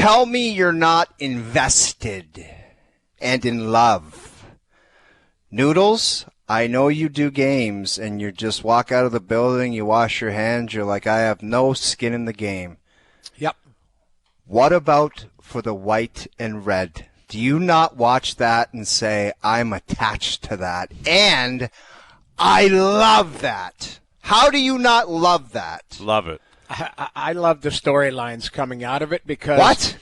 Tell me you're not invested and in love. Noodles, I know you do games and you just walk out of the building, you wash your hands, you're like, I have no skin in the game. Yep. What about for the white and red? Do you not watch that and say, I'm attached to that? And I love that. How do you not love that? Love it. I love the storylines coming out of it because... What?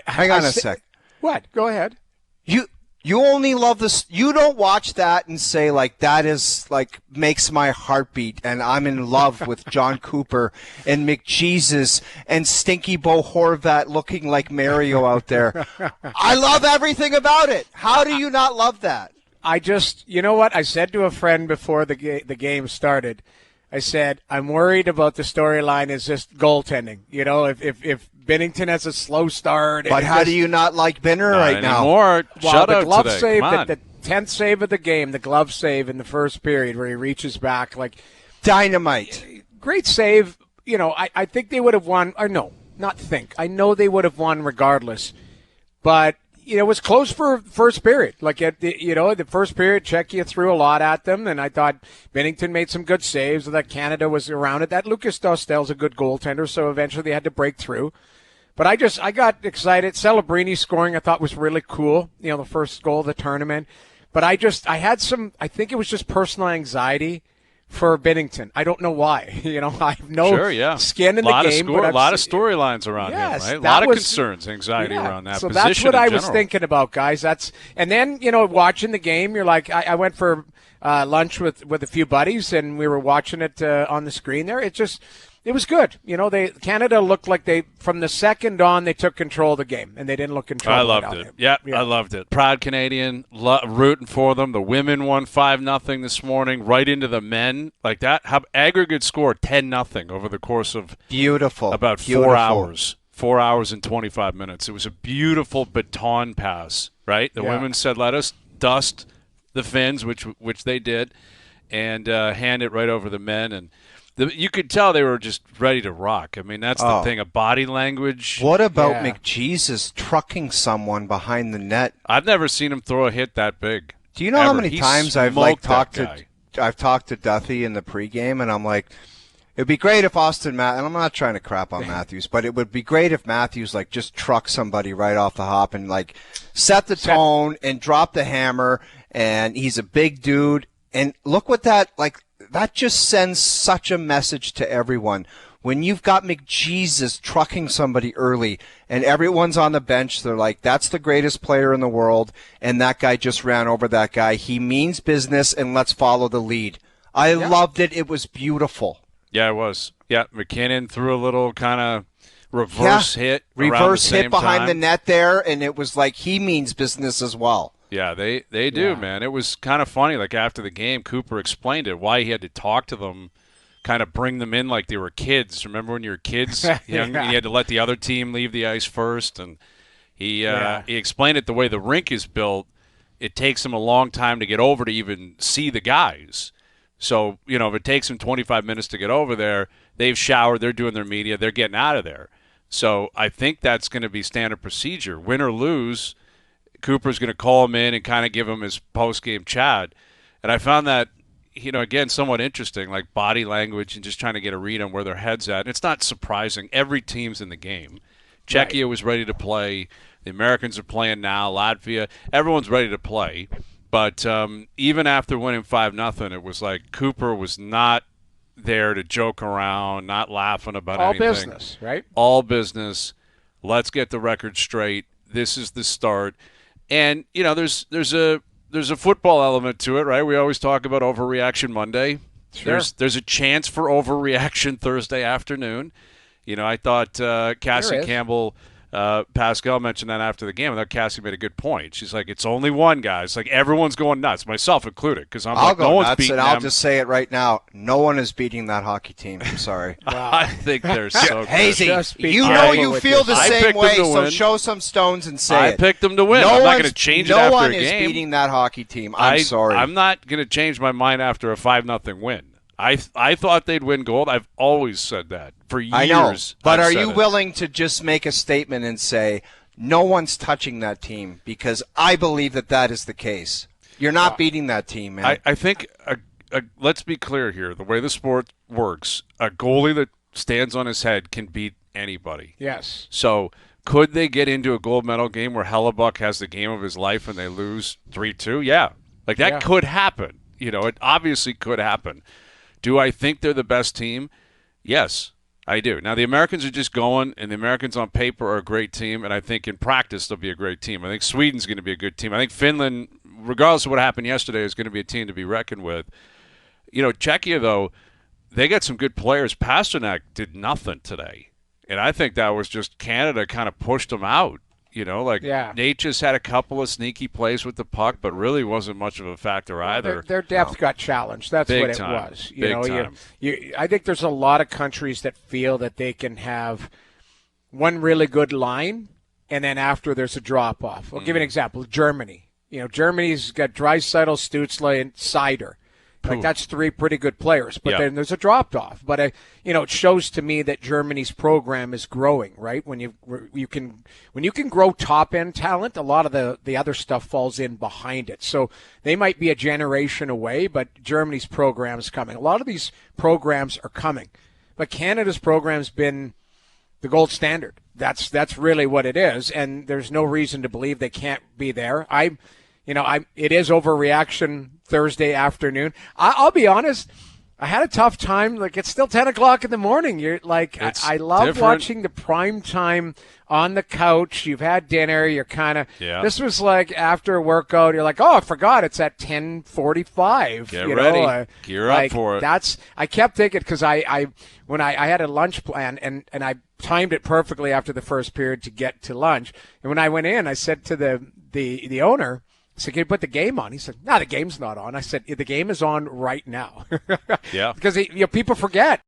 Hang on a sec. What? Go ahead. You only love this. You don't watch that and say, like, that is, like, makes my heart beat, and I'm in love with John Cooper and McJesus and Stinky Bo Horvat looking like Mario out there. I love everything about it. How do you not love that? You know what? I said to a friend before the game started, I said, I'm worried about the storyline is just goaltending. You know, if Binnington has a slow start. But how do you not like Binner right now? Well, the glove today. save, the 10th save of the game, the glove save in the first period where he reaches back like dynamite. Great save. You know, I think they would have won. Or no, not think. I know they would have won regardless. But you know, it was close for first period. Like the first period, Czechia threw a lot at them, and I thought Binnington made some good saves. That Canada was around it. That Lucas Dostal's a good goaltender, so eventually they had to break through. But I got excited. Celebrini scoring I thought was really cool. You know, the first goal of the tournament. But I think it was just personal anxiety for Binnington. I don't know why. You know, I have no skin in the game. A lot of storylines around him, right? A lot of concerns, anxiety around that so position. That's what I was general. thinking about, guys. And then, you know, watching the game, you're like, I went for lunch with a few buddies, and we were watching it on the screen there. It was good. You know, Canada looked like from the second on, they took control of the game, and they didn't look control. I loved it. Yeah, I loved it. Proud Canadian, rooting for them. The women won 5-0 this morning, right into the men like that. Aggregate score 10-0 over the course of about 4 hours. 4 hours and 25 minutes. It was a beautiful baton pass, right? The women said, let us dust the Finns, which they did, and hand it right over the men. And you could tell they were just ready to rock. I mean, that's the thing, a body language. What about McJesus trucking someone behind the net? I've never seen him throw a hit that big. Do you know how many times I've talked to Duthie in the pregame, and I'm like, it'd be great if and I'm not trying to crap on Matthews, but it would be great if Matthews just truck somebody right off the hop and set the tone and drop the hammer. And he's a big dude, and look what that just sends such a message to everyone. When you've got McJesus trucking somebody early and everyone's on the bench, they're like, that's the greatest player in the world, and that guy just ran over that guy. He means business, and let's follow the lead. I loved it. It was beautiful. Yeah, it was. Yeah, McKinnon threw a little kind of reverse hit. Reverse hit behind the net there, and it was like he means business as well. Yeah, they do, man. It was kind of funny. Like after the game, Cooper explained it, why he had to talk to them, kind of bring them in like they were kids. Remember when you were kids? You had to let the other team leave the ice first. And he explained it the way the rink is built. It takes them a long time to get over to even see the guys. So, you know, if it takes them 25 minutes to get over there, they've showered, they're doing their media, they're getting out of there. So I think that's going to be standard procedure. Win or lose, Cooper's going to call him in and kind of give him his post-game chat. And I found that, you know, again, somewhat interesting, like body language and just trying to get a read on where their head's at. And it's not surprising. Every team's in the game. Czechia was ready to play. The Americans are playing now. Latvia, everyone's ready to play. But even after winning 5-0, it was like Cooper was not there to joke around, not laughing about anything. All business, right? All business. Let's get the record straight. This is the start. And, you know, there's a football element to it, right? We always talk about overreaction Monday. Sure. There's a chance for overreaction Thursday afternoon. You know, I thought Cassie Campbell, Pascal mentioned that after the game. I thought Cassie made a good point. She's like, it's only one, guys. Like, everyone's going nuts, myself included, because I'll go nuts, and I'll just say it right now. No one is beating that hockey team. I'm sorry. I think they're so good. Hazy, you know you feel the same way, so show some stones and say it. I picked them to win. I'm not going to change it after a game. No one is beating that hockey team. I'm sorry. I'm not going to change my mind after a 5-0 win. I thought they'd win gold. I've always said that for years. I know, but are you it. willing to just make a statement and say no one's touching that team? Because I believe that is the case. You're not beating that team, man. I think, let's be clear here. The way the sport works, a goalie that stands on his head can beat anybody. Yes. So could they get into a gold medal game where Hellebuck has the game of his life and they lose 3-2? Yeah. Like that could happen. It obviously could happen. Do I think they're the best team? Yes, I do. Now, the Americans are just going, and the Americans on paper are a great team, and I think in practice they'll be a great team. I think Sweden's going to be a good team. I think Finland, regardless of what happened yesterday, is going to be a team to be reckoned with. Czechia, though, they got some good players. Pasternak did nothing today, and I think that was just Canada kind of pushed them out. Nate just had a couple of sneaky plays with the puck, but really wasn't much of a factor either. Their depth got challenged. That's Big what it time. was. Big time. I think there's a lot of countries that feel that they can have one really good line, and then after there's a drop-off. I'll give you an example. Germany. Germany's got Draisaitl, Stützle, and Seider. That's three pretty good players, but then there's a drop-off. But it shows to me that Germany's program is growing. Right, when you can grow top-end talent, a lot of the other stuff falls in behind it. So they might be a generation away, but Germany's program is coming. A lot of these programs are coming, but Canada's program's been the gold standard. That's really what it is, and there's no reason to believe they can't be there. It is overreaction Thursday afternoon. I'll be honest. I had a tough time. It's still 10 o'clock in the morning. You're I love different. Watching the prime time on the couch. You've had dinner. You're kind of. Yeah. This was after a workout. You're like, oh, I forgot. It's at 10:45. Get ready. Gear up for it. I kept thinking because when I had a lunch plan and I timed it perfectly after the first period to get to lunch. And when I went in, I said to the owner. I said, can you put the game on? He said, no, the game's not on. I said, the game is on right now. Yeah. Because people forget.